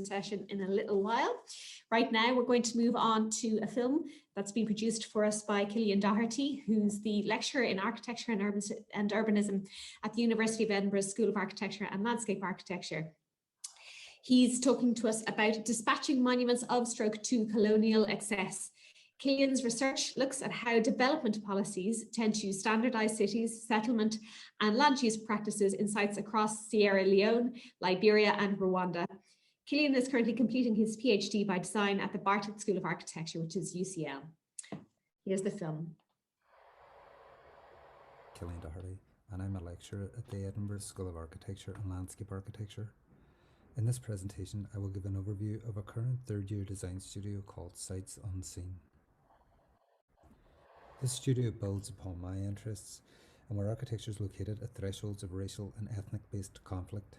session in a little while. Right now, we're going to move on to a film that's been produced for us by Killian Doherty, who's the lecturer in Architecture and Urbanism at the University of Edinburgh School of Architecture and Landscape Architecture. He's talking to us about dispatching monuments of to colonial excess. Killian's research looks at how development policies tend to standardise cities, settlement and land use practices in sites across Sierra Leone, Liberia and Rwanda. Killian is currently completing his PhD by design at the Bartlett School of Architecture, which is UCL. Here's the film. Killian Doherty, and I'm a lecturer at the Edinburgh School of Architecture and Landscape Architecture. In this presentation, I will give an overview of a current third-year design studio called Sights Unseen. This studio builds upon my interests and where architecture is located at thresholds of racial and ethnic-based conflict.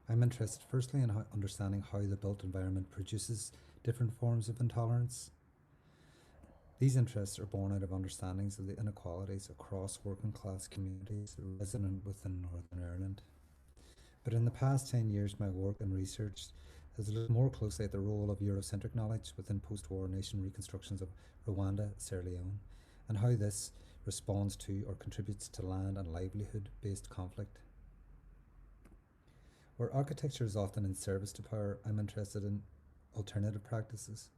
I'm interested firstly in understanding how the built environment produces different forms of intolerance. These interests are born out of understandings of the inequalities across working class communities resident within Northern Ireland. But in the past 10 years, my work and research has looked more closely at the role of Eurocentric knowledge within post-war nation reconstructions of Rwanda, Sierra Leone, and how this responds to or contributes to land and livelihood-based conflict. Where architecture is often in service to power, I'm interested in alternative practices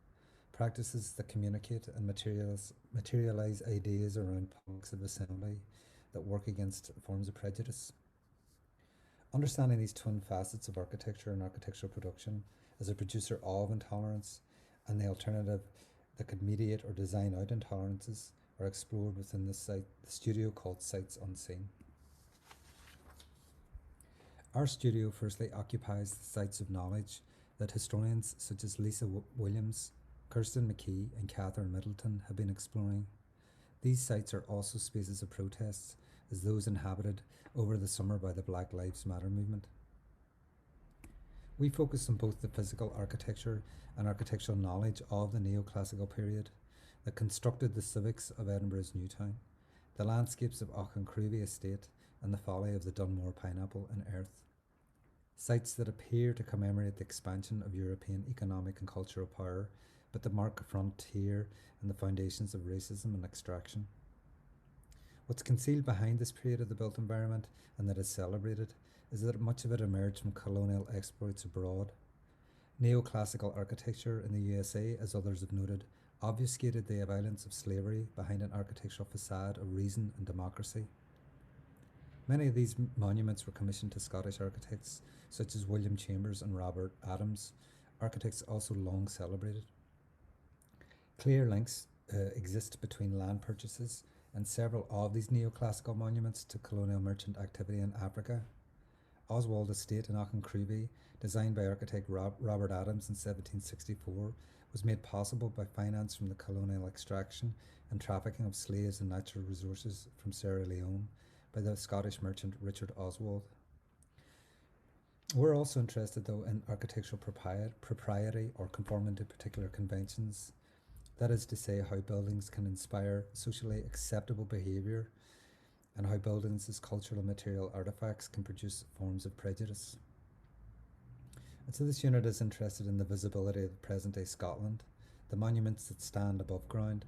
that communicate and materialize ideas around publics of assembly that work against forms of prejudice. Understanding these twin facets of architecture and architectural production as a producer of intolerance and the alternative that could mediate or design out intolerances are explored within the studio called Sights Unseen. Our studio firstly occupies the sites of knowledge that historians such as Lisa Williams, Kirsten McKee and Catherine Middleton have been exploring. These sites are also spaces of protests as those inhabited over the summer by the Black Lives Matter movement. We focus on both the physical architecture and architectural knowledge of the neoclassical period that constructed the civics of Edinburgh's Newtown, the landscapes of Auchencruive Estate and the folly of the Dunmore Pineapple and Earth. Sites that appear to commemorate the expansion of European economic and cultural power, but that mark a frontier and the foundations of racism and extraction. What's concealed behind this period of the built environment and that is celebrated is that much of it emerged from colonial exploits abroad. Neoclassical architecture in the USA, as others have noted, obfuscated the violence of slavery behind an architectural facade of reason and democracy. Many of these monuments were commissioned to Scottish architects such as William Chambers and Robert Adams, architects also long celebrated. Clear links exist between land purchases and several of these neoclassical monuments to colonial merchant activity in Africa. Oswald Estate in Auchencruive, designed by architect Robert Adams in 1764, was made possible by finance from the colonial extraction and trafficking of slaves and natural resources from Sierra Leone by the Scottish merchant Richard Oswald. We're also interested though in architectural propriety or conforming to particular conventions. That is to say, how buildings can inspire socially acceptable behaviour and how buildings as cultural and material artefacts can produce forms of prejudice. And so this unit is interested in the visibility of present-day Scotland, the monuments that stand above ground,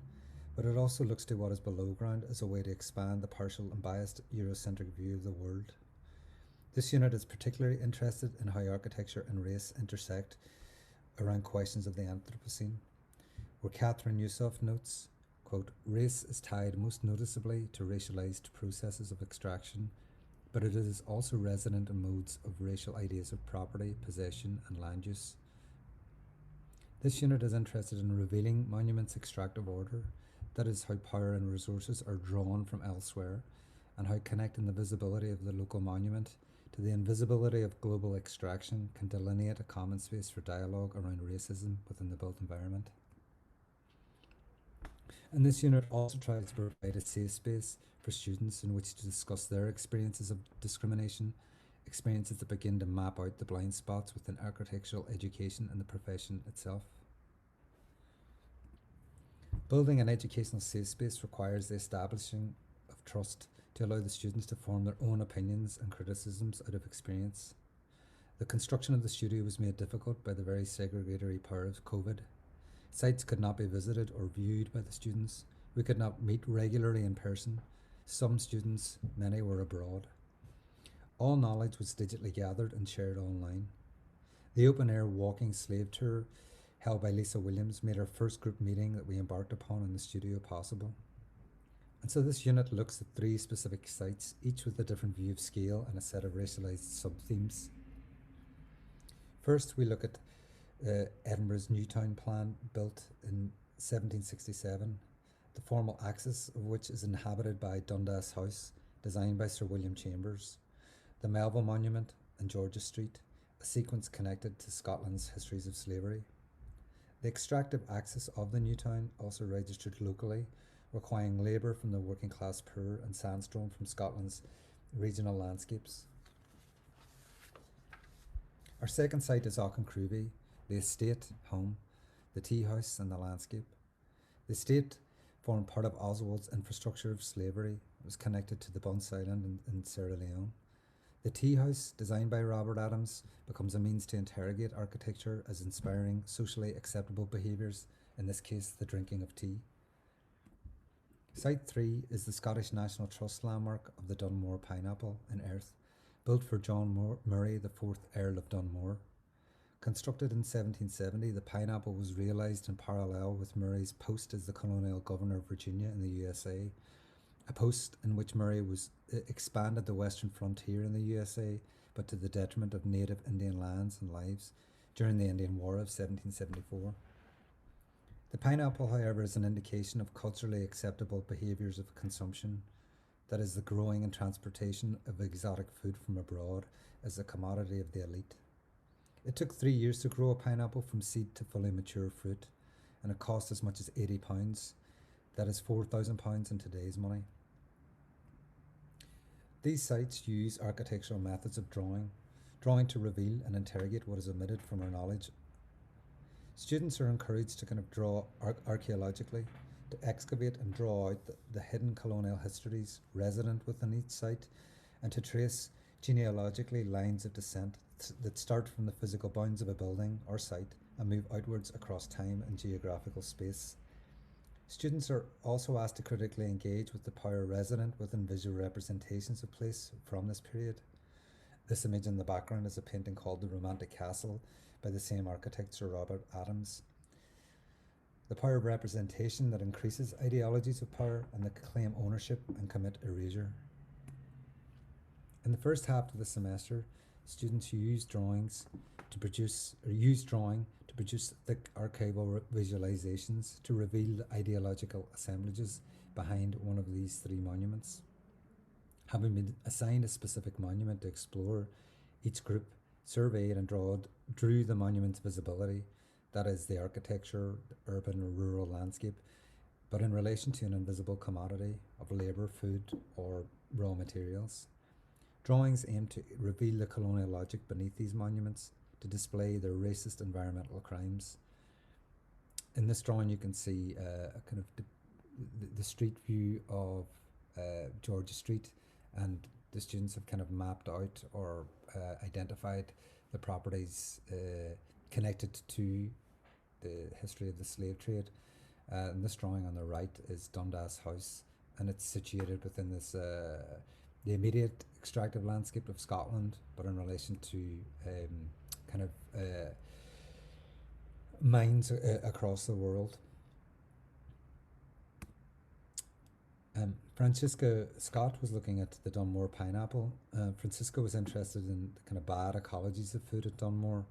but it also looks to what is below ground as a way to expand the partial and biased Eurocentric view of the world. This unit is particularly interested in how architecture and race intersect around questions of the Anthropocene, where Catherine Yusuf notes, quote, "Race is tied most noticeably to racialized processes of extraction, but it is also resident in modes of racial ideas of property, possession, and land use." This unit is interested in revealing monuments' extractive order, that is, how power and resources are drawn from elsewhere, and how connecting the visibility of the local monument to the invisibility of global extraction can delineate a common space for dialogue around racism within the built environment. And this unit also tries to provide a safe space for students in which to discuss their experiences of discrimination, experiences that begin to map out the blind spots within architectural education and the profession itself. Building an educational safe space requires the establishing of trust to allow the students to form their own opinions and criticisms out of experience. The construction of the studio was made difficult by the very segregatory power of COVID. Sites could not be visited or viewed by the students. We could not meet regularly in person. Some students, many were abroad. All knowledge was digitally gathered and shared online. The open-air walking slave tour held by Lisa Williams made our first group meeting that we embarked upon in the studio possible. And so this unit looks at 3 specific sites, each with a different view of scale and a set of racialized sub-themes. First, we look at Edinburgh's new town plan, built in 1767, the formal axis of which is inhabited by Dundas House, designed by Sir William Chambers, the Melville Monument and George's Street, a sequence connected to Scotland's histories of slavery. The extractive axis of the new town also registered locally, requiring labour from the working class poor and sandstone from Scotland's regional landscapes. Our second site is Auchencruby, the estate, home, the tea house and the landscape. The estate formed part of Oswald's infrastructure of slavery. It was connected to the Bunce Island in Sierra Leone. The tea house, designed by Robert Adams, becomes a means to interrogate architecture as inspiring socially acceptable behaviours, in this case the drinking of tea. Site 3 is the Scottish National Trust landmark of the Dunmore Pineapple in Erith, built for John Murray, the 4th Earl of Dunmore. Constructed in 1770, the pineapple was realised in parallel with Murray's post as the Colonial Governor of Virginia in the USA, a post in which Murray expanded the western frontier in the USA, but to the detriment of native Indian lands and lives during the Indian War of 1774. The pineapple, however, is an indication of culturally acceptable behaviours of consumption, that is, the growing and transportation of exotic food from abroad as a commodity of the elite. It took 3 years to grow a pineapple from seed to fully mature fruit, and it cost as much as £80. That is £4,000 in today's money. These sites use architectural methods of drawing to reveal and interrogate what is omitted from our knowledge. Students are encouraged to kind of draw archaeologically, to excavate and draw out the hidden colonial histories resident within each site, and to trace genealogically lines of descent that start from the physical bounds of a building or site and move outwards across time and geographical space. Students are also asked to critically engage with the power resident within visual representations of place from this period. This image in the background is a painting called The Romantic Castle by the same architect, Sir Robert Adams. The power of representation that increases ideologies of power and that claim ownership and commit erasure. In the first half of the semester, students use drawing to produce thick archival visualizations to reveal the ideological assemblages behind one of these 3 monuments. Having been assigned a specific monument to explore, each group surveyed and drew the monument's visibility, that is, the architecture, the urban or rural landscape, but in relation to an invisible commodity of labour, food, or raw materials. Drawings aim to reveal the colonial logic beneath these monuments, to display their racist environmental crimes. In this drawing, you can see a kind of the street view of George's Street, and the students have kind of mapped out or identified the properties connected to the history of the slave trade. And this drawing on the right is Dundas House, and it's situated within this the immediate extractive landscape of Scotland, but in relation to mines across the world. Francisca Scott was looking at the Dunmore pineapple. Francisca was interested in the kind of bad ecologies of food at Dunmore,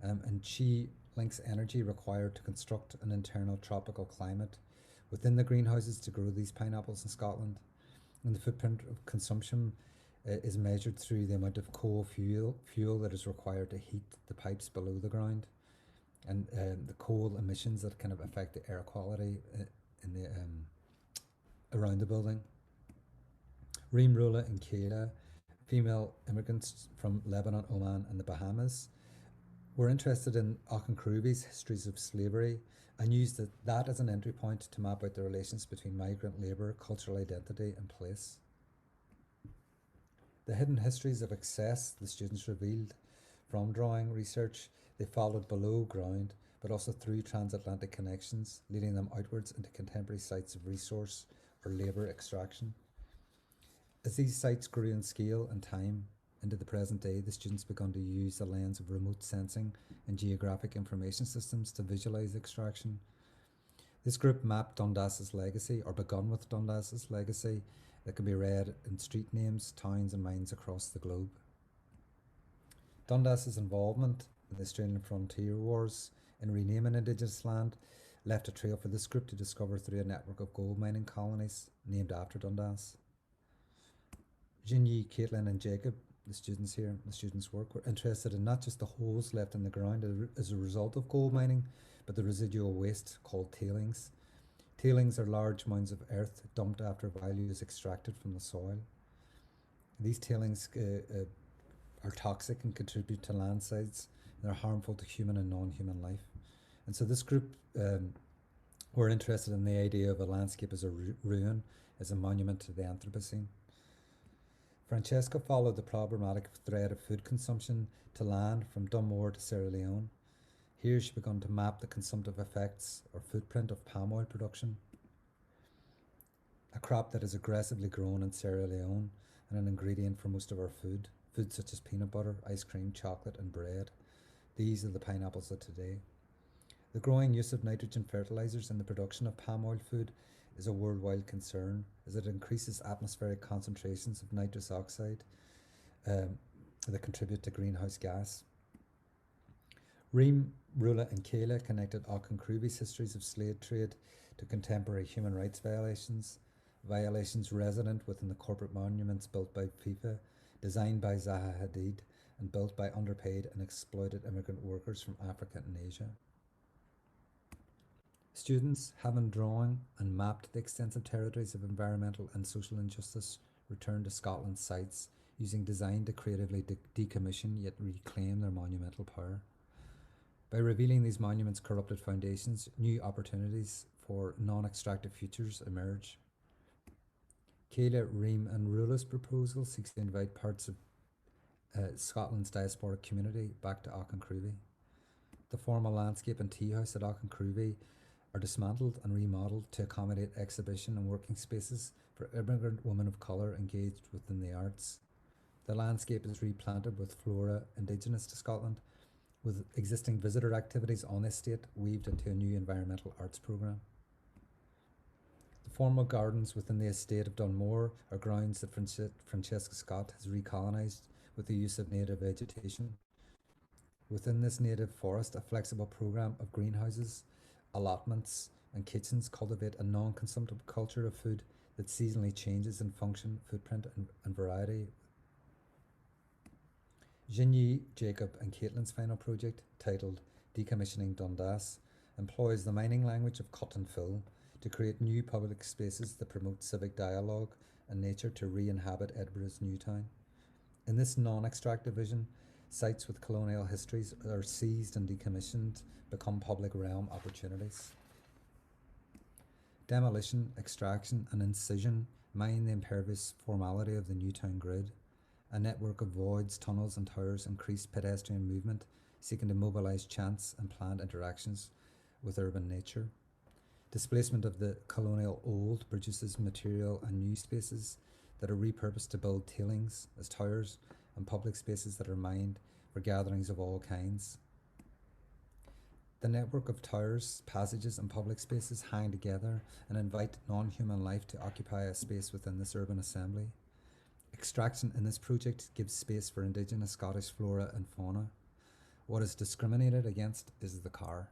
and she links energy required to construct an internal tropical climate within the greenhouses to grow these pineapples in Scotland. And the footprint of consumption is measured through the amount of coal fuel that is required to heat the pipes below the ground, and the coal emissions that kind of affect the air quality in the around the building. Reem Rula and Kayla, female immigrants from Lebanon, Oman and the Bahamas, were interested in Auchencruby's histories of slavery and used that as an entry point to map out the relations between migrant labour, cultural identity and place. The hidden histories of excess the students revealed From drawing research, they followed below ground, but also through transatlantic connections, leading them outwards into contemporary sites of resource or labour extraction. As these sites grew in scale and time into the present day, the students began to use the lens of remote sensing and geographic information systems to visualise extraction. This group mapped Dundas's legacy, or begun with Dundas's legacy, that can be read in street names, towns and mines across the globe. Dundas's involvement in the Australian frontier wars in renaming Indigenous land left a trail for this group to discover through a network of gold mining colonies named after Dundas. Jinyi, Caitlin and Jacob, the students here, the students' work, were interested in not just the holes left in the ground as a result of gold mining, but the residual waste called tailings. Tailings are large mounds of earth dumped after value is extracted from the soil. These tailings are toxic and contribute to landslides, and are harmful to human and non-human life. And so this group were interested in the idea of a landscape as a ruin, as a monument to the Anthropocene. Francesca followed the problematic thread of food consumption to land from Dunmore to Sierra Leone. Here she began to map the consumptive effects or footprint of palm oil production, a crop that is aggressively grown in Sierra Leone and an ingredient for most of our food such as peanut butter, ice cream, chocolate and bread. These are the pineapples of today. The growing use of nitrogen fertilizers in the production of palm oil food is a worldwide concern, as it increases atmospheric concentrations of nitrous oxide that contribute to greenhouse gas. Reem, Rula and Kayla connected Auchencruive's histories of slave trade to contemporary human rights violations resident within the corporate monuments built by FIFA, designed by Zaha Hadid, and built by underpaid and exploited immigrant workers from Africa and Asia. Students, having drawn and mapped the extensive territories of environmental and social injustice, returned to Scotland's sites, using design to creatively decommission yet reclaim their monumental power. By revealing these monuments' corrupted foundations, new opportunities for non-extractive futures emerge. Kayla, Reem and Rula's proposal seeks to invite parts of Scotland's diasporic community back to Auchencruive. The formal landscape and tea house at Auchencruive are dismantled and remodelled to accommodate exhibition and working spaces for immigrant women of colour engaged within the arts. The landscape is replanted with flora indigenous to Scotland, with existing visitor activities on the estate weaved into a new environmental arts programme. The formal gardens within the estate of Dunmore are grounds that Francesca Scott has recolonised with the use of native vegetation. Within this native forest, a flexible programme of greenhouses, allotments and kitchens cultivate a non-consumptive culture of food that seasonally changes in function, footprint and variety. Jinyi, Jacob and Caitlin's final project, titled Decommissioning Dundas, employs the mining language of cut and fill to create new public spaces that promote civic dialogue and nature to re-inhabit Edinburgh's new town. In this non-extractive vision, sites with colonial histories are seized and decommissioned, become public realm opportunities. Demolition, extraction and incision mine the impervious formality of the Newtown grid. A network of voids, tunnels and towers increase pedestrian movement, seeking to mobilise chance and planned interactions with urban nature. Displacement of the colonial old produces material and new spaces that are repurposed to build tailings as towers and public spaces that are mined for gatherings of all kinds. The network of towers, passages and public spaces hang together and invite non-human life to occupy a space within this urban assembly. Extraction in this project gives space for indigenous Scottish flora and fauna. What is discriminated against is the car.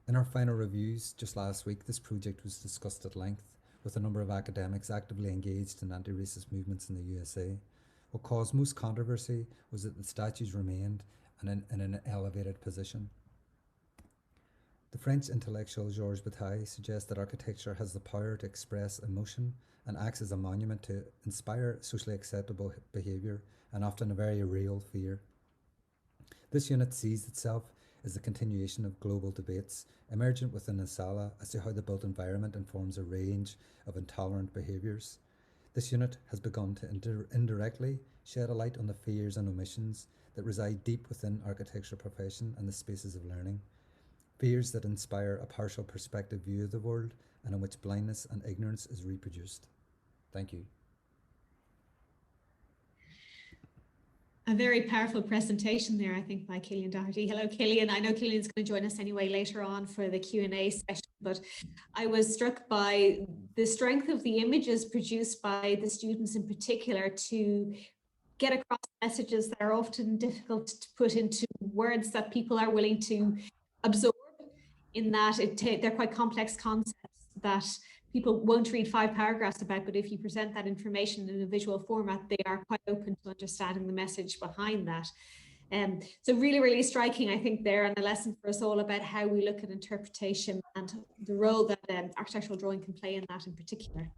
In our final reviews just last week, this project was discussed at length with a number of academics actively engaged in anti-racist movements in the USA. What caused most controversy was that the statues remained in an elevated position. The French intellectual Georges Bataille suggests that architecture has the power to express emotion and acts as a monument to inspire socially acceptable behaviour and often a very real fear. This unit sees itself as the continuation of global debates emergent within Asala as to how the built environment informs a range of intolerant behaviours. This unit has begun to indirectly shed a light on the fears and omissions that reside deep within architecture profession and the spaces of learning, fears that inspire a partial perspective view of the world and in which blindness and ignorance is reproduced. Thank you. A very powerful presentation there, I think, by Killian Doherty. Hello, Killian. I know Killian's going to join us anyway later on for the Q&A session, but I was struck by the strength of the images produced by the students in particular to get across messages that are often difficult to put into words that people are willing to absorb, in that they're quite complex concepts that people won't read 5 paragraphs about, but if you present that information in a visual format, they are quite open to understanding the message behind that. So really, really striking, I think, there, and a lesson for us all about how we look at interpretation and the role that architectural drawing can play in that in particular.